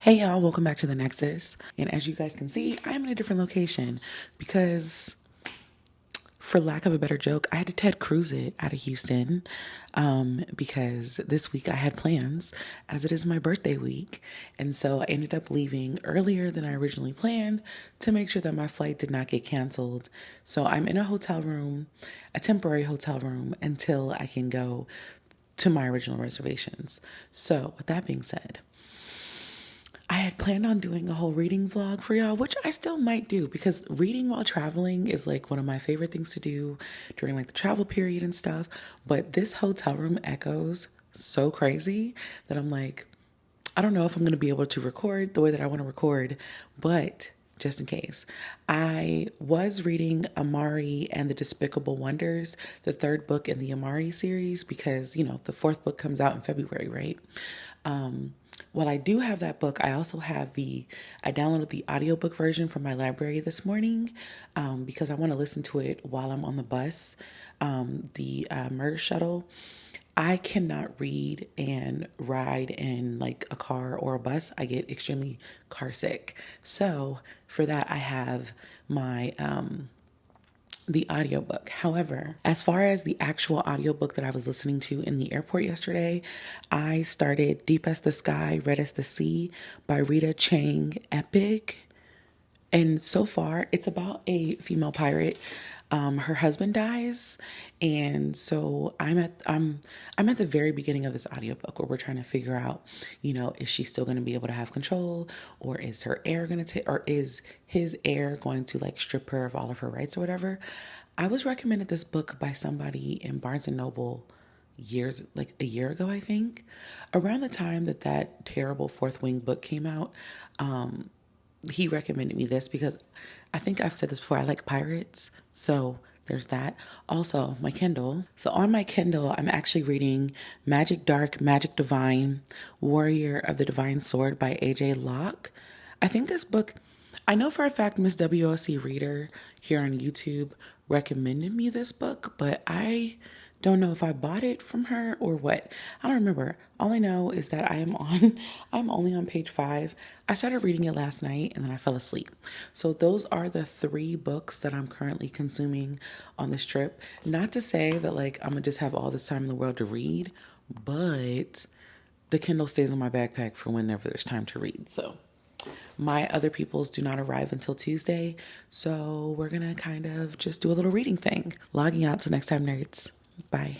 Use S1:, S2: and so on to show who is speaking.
S1: Hey y'all, welcome back to the Nexus. And as you guys can see, I'm in a different location because, for lack of a better joke, I had to Ted Cruise it out of Houston because this week I had plans as it is my birthday week. And so I ended up leaving earlier than I originally planned to make sure that my flight did not get canceled. So I'm in a hotel room, a temporary hotel room, until I can go to my original reservations. So, with that being said, I had planned on doing a whole reading vlog for y'all, which I still might do because reading while traveling is like one of my favorite things to do during like the travel period and stuff. But this hotel room echoes so crazy that I'm like, I don't know if I'm going to be able to record the way that I want to record, but just in case. I was reading Amari and the Despicable Wonders, the third book in the Amari series, because, the fourth book comes out in February, right? While I do have that book, I also have I downloaded the audiobook version from my library this morning because I want to listen to it while I'm on the bus, the MERS shuttle. I cannot read and ride in like a car or a bus. I get extremely car sick. So for that, I have my the audiobook. However, as far as the actual audiobook that I was listening to in the airport yesterday, I started Deep as the Sky, Red as the Sea by Rita Chang Epic. And so far, it's about a female pirate. Her husband dies, and so I'm at the very beginning of this audiobook where we're trying to figure out, is she still going to be able to have control, or is her heir going to or is his heir going to like strip her of all of her rights or whatever. I was recommended this book by somebody in Barnes and Noble years, like a year ago, I think, around the time that terrible Fourth Wing book came out. He recommended me this because I think I've said this before. I like pirates. So there's that. Also, my Kindle. So on my Kindle, I'm actually reading Magic Dark, Magic Divine, Warrior of the Divine Sword by AJ Locke. I think this book, I know for a fact Miss WLC Reader here on YouTube recommended me this book, but I don't know if I bought it from her or what. I don't remember. All I know is that I'm only on page 5. I started reading it last night and then I fell asleep. So those are the 3 books that I'm currently consuming on this trip. Not to say that like I'm gonna just have all this time in the world to read, but the Kindle stays in my backpack for whenever there's time to read. So my other people's do not arrive until Tuesday. So we're gonna kind of just do a little reading thing. Logging out till next time, nerds. Bye.